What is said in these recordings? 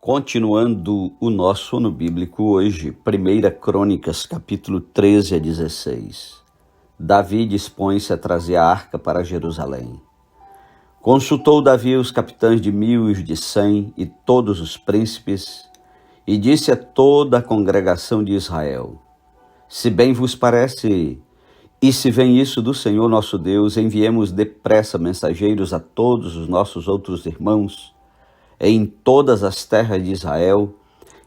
Continuando o nosso ano bíblico hoje, 1 Crônicas, capítulo 13 a 16. Davi dispõe-se a trazer a arca para Jerusalém. Consultou Davi os capitães de 1000 e os de 100 e todos os príncipes, e disse a toda a congregação de Israel: Se bem vos parece, e se vem isso do Senhor nosso Deus, enviemos depressa mensageiros a todos os nossos outros irmãos, em todas as terras de Israel,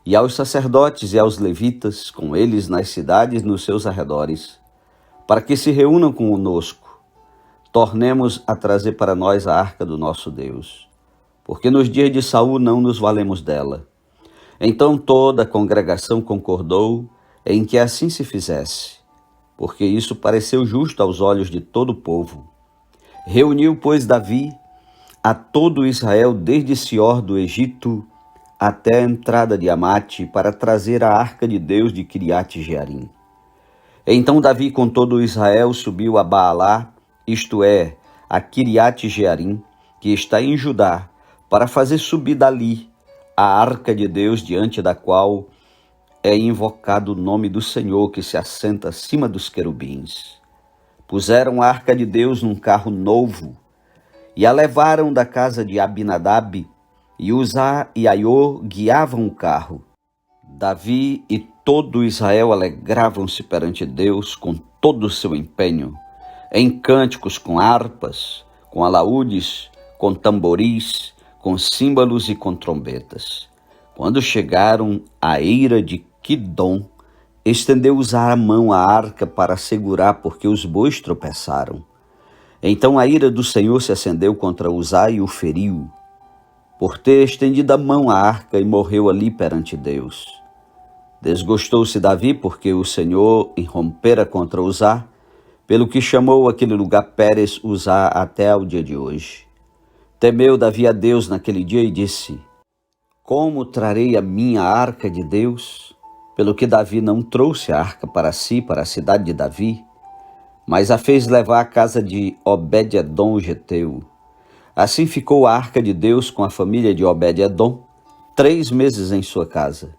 e aos sacerdotes e aos levitas, com eles nas cidades nos seus arredores, para que se reúnam conosco. Tornemos a trazer para nós a arca do nosso Deus, porque nos dias de Saul não nos valemos dela. Então toda a congregação concordou em que assim se fizesse, porque isso pareceu justo aos olhos de todo o povo. Reuniu, pois, Davi a todo Israel, desde Sior do Egito até a entrada de Amate, para trazer a arca de Deus de Quiriate-Jearim. Então Davi com todo Israel subiu a Baalá, isto é, a Quiriate-Jearim, que está em Judá, para fazer subir dali a arca de Deus, diante da qual é invocado o nome do Senhor, que se assenta acima dos querubins. Puseram a arca de Deus num carro novo, e a levaram da casa de Abinadab, e Uzá e Aiô guiavam o carro. Davi e todo Israel alegravam-se perante Deus com todo o seu empenho, em cânticos com harpas, com alaúdes, com tamboris, com símbolos e com trombetas. Quando chegaram à eira de Quidom, estendeu Uzá a mão à arca para segurar, porque os bois tropeçaram. Então a ira do Senhor se acendeu contra Uzá e o feriu, por ter estendido a mão à arca, e morreu ali perante Deus. Desgostou-se Davi, porque o Senhor irrompera contra Uzá, pelo que chamou aquele lugar Pérez Uzá até ao dia de hoje. Temeu Davi a Deus naquele dia e disse: Como trarei a minha arca de Deus? Pelo que Davi não trouxe a arca para si, para a cidade de Davi, mas a fez levar à casa de Obed-edom o geteu. Assim ficou a arca de Deus com a família de Obed-edom 3 meses em sua casa.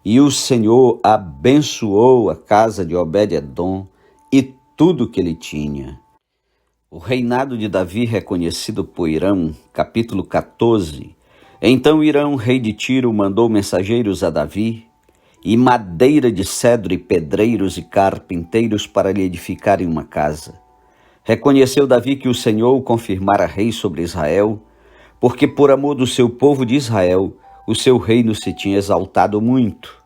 E o Senhor abençoou a casa de Obed-edom e tudo que ele tinha. O reinado de Davi reconhecido por Irão, capítulo 14. Então Irão, rei de Tiro, mandou mensageiros a Davi, e madeira de cedro e pedreiros e carpinteiros para lhe edificarem uma casa. Reconheceu Davi que o Senhor o confirmara rei sobre Israel, porque por amor do seu povo de Israel, o seu reino se tinha exaltado muito.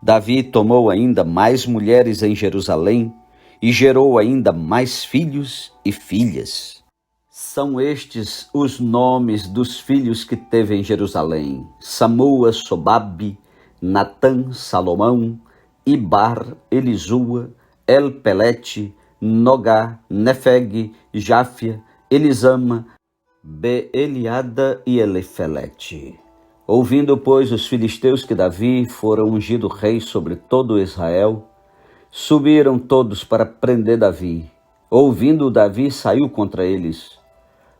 Davi tomou ainda mais mulheres em Jerusalém e gerou ainda mais filhos e filhas. São estes os nomes dos filhos que teve em Jerusalém: Samua, Sobabe, Natã, Salomão, Ibar, Elisua, Elpelete, Nogá, Nefeg, Jáfia, Elisama, Beeliada e Elifelete. Ouvindo, pois, os filisteus que Davi fora ungido rei sobre todo Israel, subiram todos para prender Davi. Ouvindo Davi, saiu contra eles.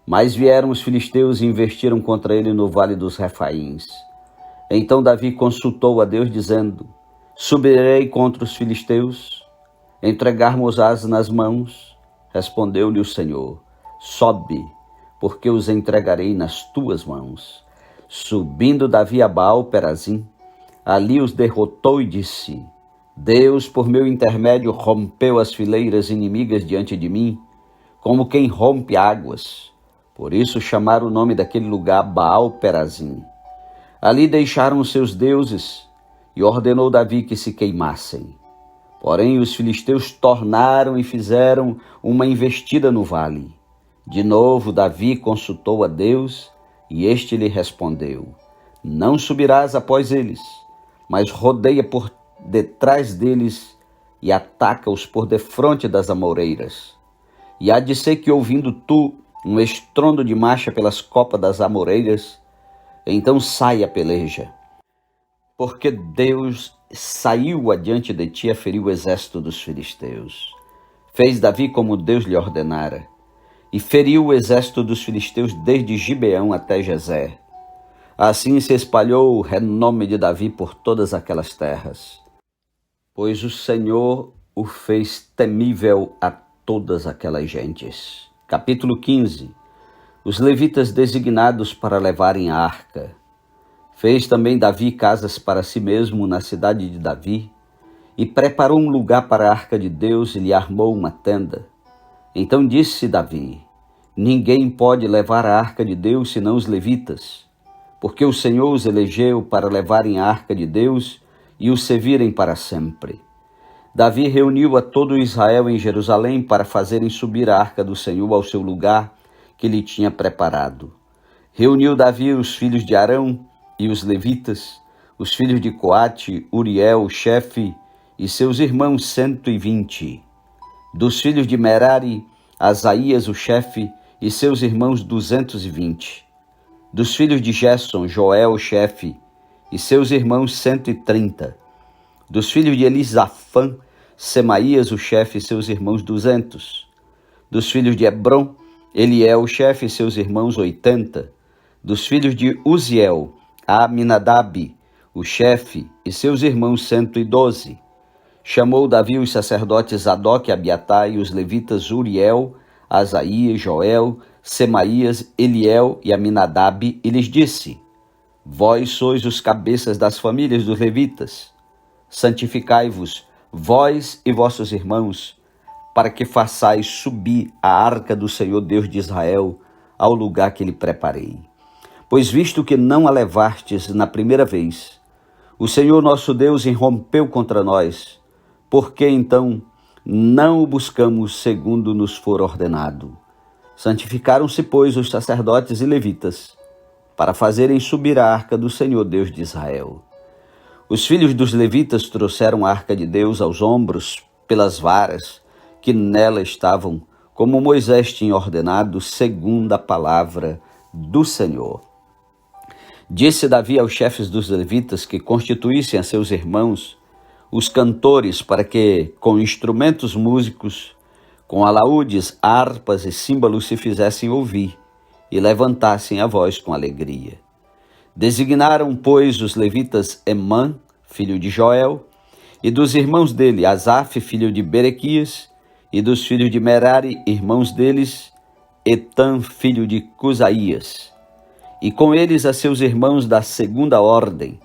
Mas vieram os filisteus e investiram contra ele no vale dos Refaíns. Então Davi consultou a Deus, dizendo: Subirei contra os filisteus? Entregar-mos-ás nas mãos? Respondeu-lhe o Senhor: Sobe, porque os entregarei nas tuas mãos. Subindo Davi a Baal-Perazim, ali os derrotou e disse: Deus, por meu intermédio, rompeu as fileiras inimigas diante de mim, como quem rompe águas. Por isso chamaram o nome daquele lugar Baal-Perazim. Ali deixaram os seus deuses, e ordenou Davi que se queimassem. Porém os filisteus tornaram e fizeram uma investida no vale. De novo Davi consultou a Deus, e este lhe respondeu: Não subirás após eles, mas rodeia por detrás deles e ataca-os por defronte das amoreiras. E há de ser que, ouvindo tu um estrondo de marcha pelas copas das amoreiras, então sai a peleja. Porque Deus saiu adiante de ti a ferir o exército dos filisteus. Fez Davi como Deus lhe ordenara, e feriu o exército dos filisteus desde Gibeão até Gezer. Assim se espalhou o renome de Davi por todas aquelas terras, pois o Senhor o fez temível a todas aquelas gentes. Capítulo 15. Os levitas designados para levarem a arca. Fez também Davi casas para si mesmo na cidade de Davi, e preparou um lugar para a arca de Deus e lhe armou uma tenda. Então disse Davi: ninguém pode levar a arca de Deus senão os levitas, porque o Senhor os elegeu para levarem a arca de Deus e o servirem para sempre. Davi reuniu a todo Israel em Jerusalém para fazerem subir a arca do Senhor ao seu lugar que lhe tinha preparado. Reuniu Davi os filhos de Arão e os levitas, os filhos de Coate, Uriel, o chefe, e seus irmãos 120. Dos filhos de Merari, Asaías, o chefe, e seus irmãos 220. Dos filhos de Gerson, Joel, o chefe, e seus irmãos 130. Dos filhos de Elisafã, Semaías, o chefe, e seus irmãos 200. Dos filhos de Hebron, Eliel, o chefe, e seus irmãos 80. Dos filhos de Uziel, Aminadab, o chefe, e seus irmãos 112. Chamou Davi os sacerdotes Zadok e Abiatar e os levitas Uriel, Asaías, Joel, Semaías, Eliel e Aminadab, e lhes disse: vós sois os cabeças das famílias dos levitas. Santificai-vos, vós e vossos irmãos, para que façais subir a arca do Senhor Deus de Israel ao lugar que lhe preparei. Pois visto que não a levastes na primeira vez, o Senhor nosso Deus irrompeu contra nós. Por que então não o buscamos segundo nos for ordenado? Santificaram-se, pois, os sacerdotes e levitas, para fazerem subir a arca do Senhor Deus de Israel. Os filhos dos levitas trouxeram a arca de Deus aos ombros pelas varas que nela estavam, como Moisés tinha ordenado, segundo a palavra do Senhor. Disse Davi aos chefes dos levitas que constituíssem a seus irmãos, os cantores, para que, com instrumentos músicos, com alaúdes, harpas e símbolos se fizessem ouvir e levantassem a voz com alegria. Designaram, pois, os levitas Emã, filho de Joel, e dos irmãos dele, Asaf, filho de Berequias, e dos filhos de Merari, irmãos deles, Etam, filho de Cusaías, e com eles a seus irmãos da segunda ordem,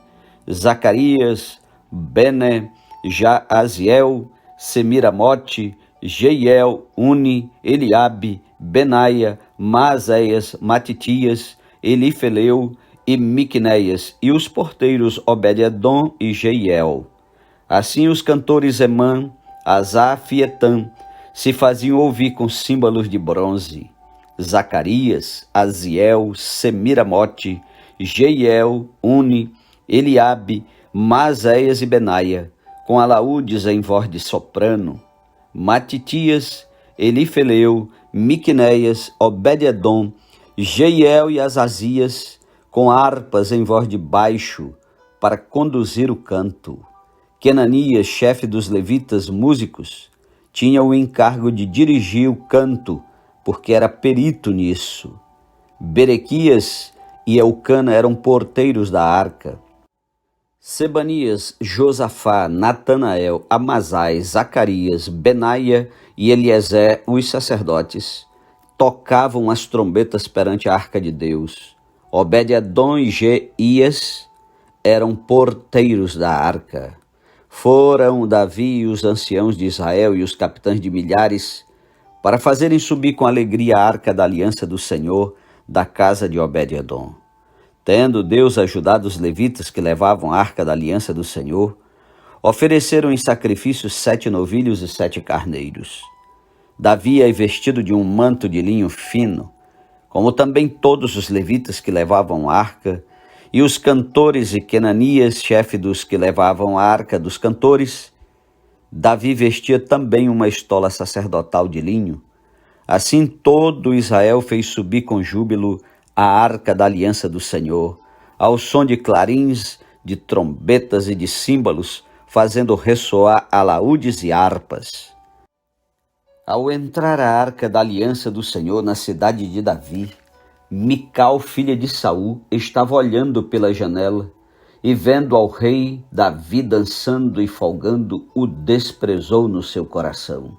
Zacarias, Bene, Jaaziel, Semiramote, Jeiel, Uni, Eliabe, Benaia, Maazéias, Matitias, Elifeleu e Miqunéias, e os porteiros Obed-edom e Jeiel. Assim os cantores Emã, Asaf e Etam se faziam ouvir com símbolos de bronze. Zacarias, Aziel, Semiramote, Jeiel, Uni, Eliabe, Maazéias e Benaia, com alaúdes em voz de soprano. Matitias, Elifeleu, Miqunéias, Obed-edom, Jeiel e Azazias, com harpas em voz de baixo, para conduzir o canto. Quenanias, chefe dos levitas músicos, tinha o encargo de dirigir o canto, porque era perito nisso. Berequias e Elcana eram porteiros da arca. Sebanias, Josafá, Natanael, Amazai, Zacarias, Benaia e Eliezer, os sacerdotes, tocavam as trombetas perante a arca de Deus. Obed-edom e Jeias eram porteiros da arca. Foram Davi e os anciãos de Israel e os capitães de milhares para fazerem subir com alegria a arca da aliança do Senhor da casa de Obed-edom. Tendo Deus ajudado os levitas que levavam a arca da aliança do Senhor, ofereceram em sacrifício 7 novilhos e 7 carneiros. Davi é vestido de um manto de linho fino, como também todos os levitas que levavam a arca, e os cantores e Quenanias, chefe dos que levavam a arca dos cantores. Davi vestia também uma estola sacerdotal de linho. Assim todo Israel fez subir com júbilo a arca da aliança do Senhor, ao som de clarins, de trombetas e de símbolos, fazendo ressoar alaúdes e harpas. Ao entrar a arca da aliança do Senhor na cidade de Davi, Mical, filha de Saul, estava olhando pela janela e, vendo ao rei Davi dançando e folgando, o desprezou no seu coração.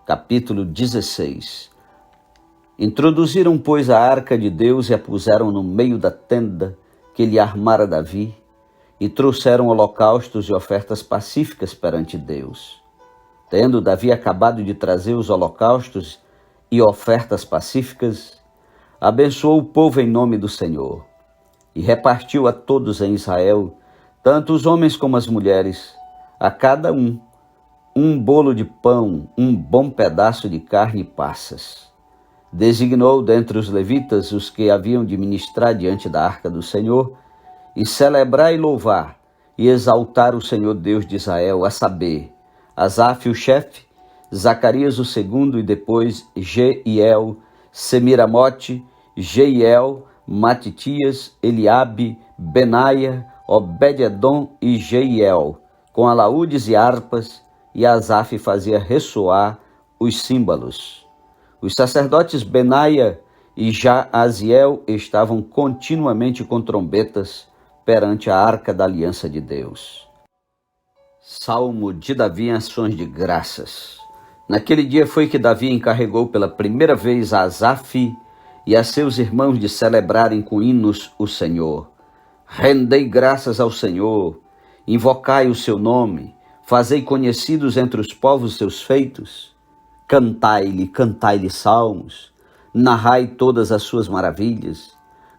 Capítulo 16. Introduziram, pois, a arca de Deus e a puseram no meio da tenda que lhe armara Davi, e trouxeram holocaustos e ofertas pacíficas perante Deus. Tendo Davi acabado de trazer os holocaustos e ofertas pacíficas, abençoou o povo em nome do Senhor, e repartiu a todos em Israel, tanto os homens como as mulheres, a cada um bolo de pão, um bom pedaço de carne e passas. Designou dentre os levitas os que haviam de ministrar diante da arca do Senhor, e celebrar e louvar, e exaltar o Senhor Deus de Israel, a saber, Asaf o chefe, Zacarias o segundo, e depois Jeiel, Semiramote, Jeiel, Matitias, Eliabe, Benaia, Obed-edom e Jeiel, com alaúdes e harpas, e Asaf fazia ressoar os símbolos. Os sacerdotes Benaia e Jaaziel estavam continuamente com trombetas perante a arca da aliança de Deus. Salmo de Davi em ações de graças. Naquele dia foi que Davi encarregou pela primeira vez a Asaf e a seus irmãos de celebrarem com hinos o Senhor. Rendei graças ao Senhor, invocai o seu nome, fazei conhecidos entre os povos seus feitos. Cantai-lhe salmos, narrai todas as suas maravilhas,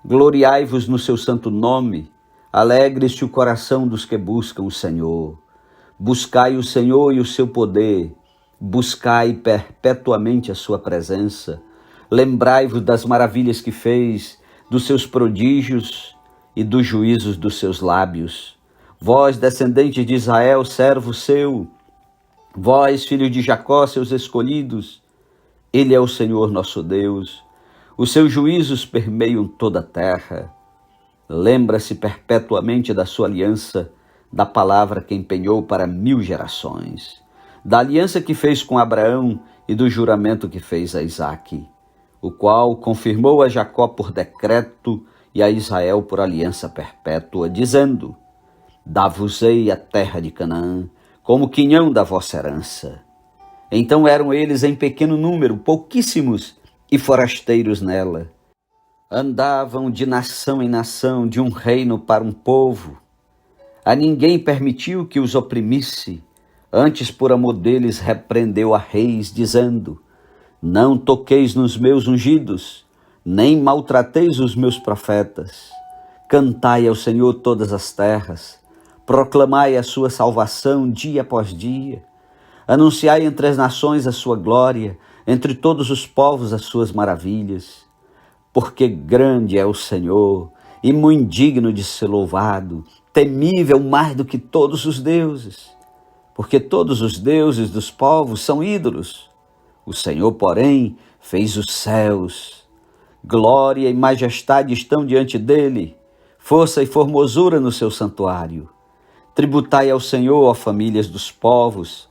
gloriai-vos no seu santo nome, alegre-se o coração dos que buscam o Senhor. Buscai o Senhor e o seu poder, buscai perpetuamente a sua presença. Lembrai-vos das maravilhas que fez, dos seus prodígios e dos juízos dos seus lábios. Vós, descendentes de Israel, servo seu, vós, filhos de Jacó, seus escolhidos, ele é o Senhor nosso Deus. Os seus juízos permeiam toda a terra. Lembra-se perpetuamente da sua aliança, da palavra que empenhou para 1000 gerações, da aliança que fez com Abraão e do juramento que fez a Isaque, o qual confirmou a Jacó por decreto e a Israel por aliança perpétua, dizendo: Dá-vos-ei a terra de Canaã, como quinhão da vossa herança. Então eram eles em pequeno número, pouquíssimos e forasteiros nela. Andavam de nação em nação, de um reino para um povo. A ninguém permitiu que os oprimisse, antes por amor deles repreendeu a reis, dizendo: Não toqueis nos meus ungidos, nem maltrateis os meus profetas. Cantai ao Senhor todas as terras, proclamai a sua salvação dia após dia. Anunciai entre as nações a sua glória, entre todos os povos as suas maravilhas. Porque grande é o Senhor, e muito digno de ser louvado, temível mais do que todos os deuses. Porque todos os deuses dos povos são ídolos. O Senhor, porém, fez os céus. Glória e majestade estão diante dele, força e formosura no seu santuário. Tributai ao Senhor, ó famílias dos povos,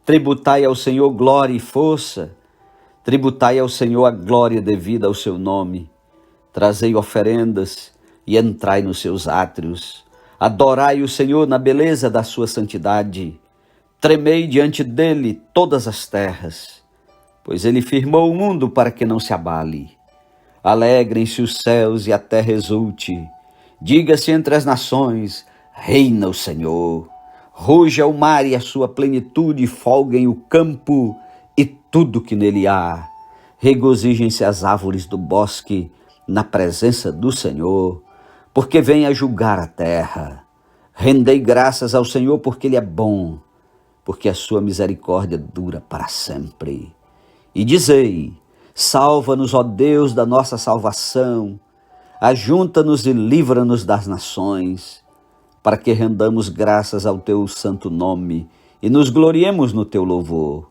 tributai ao Senhor glória e força, tributai ao Senhor a glória devida ao seu nome. Trazei oferendas e entrai nos seus átrios. Adorai o Senhor na beleza da sua santidade. Tremei diante dele todas as terras, pois ele firmou o mundo para que não se abale. Alegrem-se os céus e a terra exulte. Diga-se entre as nações: reina o Senhor. Ruja o mar e a sua plenitude, folguem o campo e tudo que nele há. Regozijem-se as árvores do bosque na presença do Senhor, porque vem a julgar a terra. Rendei graças ao Senhor, porque ele é bom, porque a sua misericórdia dura para sempre. E dizei: salva-nos, ó Deus da nossa salvação, ajunta-nos e livra-nos das nações, para que rendamos graças ao teu santo nome e nos gloriemos no teu louvor.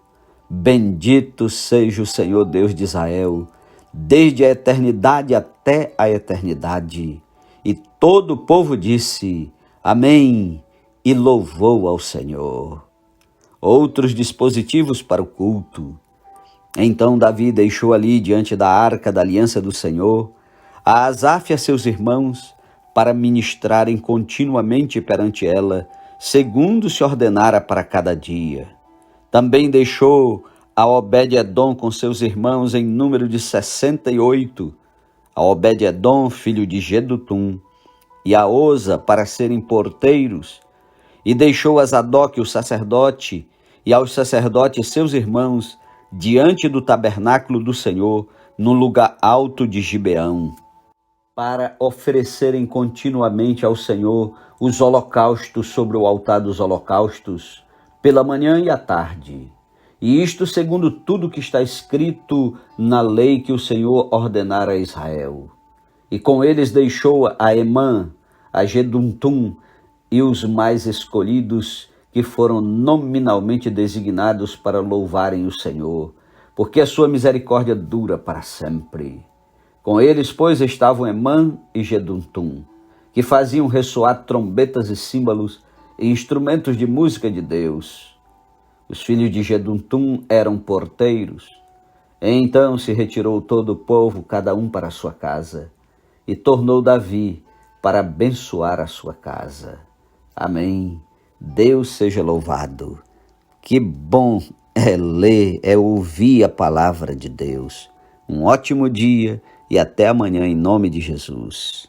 Bendito seja o Senhor Deus de Israel, desde a eternidade até a eternidade. E todo o povo disse: Amém, e louvou ao Senhor. Outros dispositivos para o culto. Então Davi deixou ali, diante da arca da aliança do Senhor, a Asaf e a seus irmãos, para ministrarem continuamente perante ela, segundo se ordenara para cada dia. Também deixou a Obed-edom com seus irmãos em número de 68, a Obed-edom, filho de Jedutum, e a Osa para serem porteiros, e deixou a Zadok, o sacerdote, e aos sacerdotes seus irmãos, diante do tabernáculo do Senhor, no lugar alto de Gibeão, para oferecerem continuamente ao Senhor os holocaustos sobre o altar dos holocaustos, pela manhã e à tarde. E isto segundo tudo que está escrito na lei que o Senhor ordenara a Israel. E com eles deixou a Emã, a Jeduntum e os mais escolhidos, que foram nominalmente designados para louvarem o Senhor, porque a sua misericórdia dura para sempre. Com eles, pois, estavam Emã e Jeduntum, que faziam ressoar trombetas e símbolos e instrumentos de música de Deus. Os filhos de Jeduntum eram porteiros. Então se retirou todo o povo, cada um para a sua casa, e tornou Davi para abençoar a sua casa. Amém. Deus seja louvado. Que bom é ler, é ouvir a palavra de Deus. Um ótimo dia e até amanhã em nome de Jesus.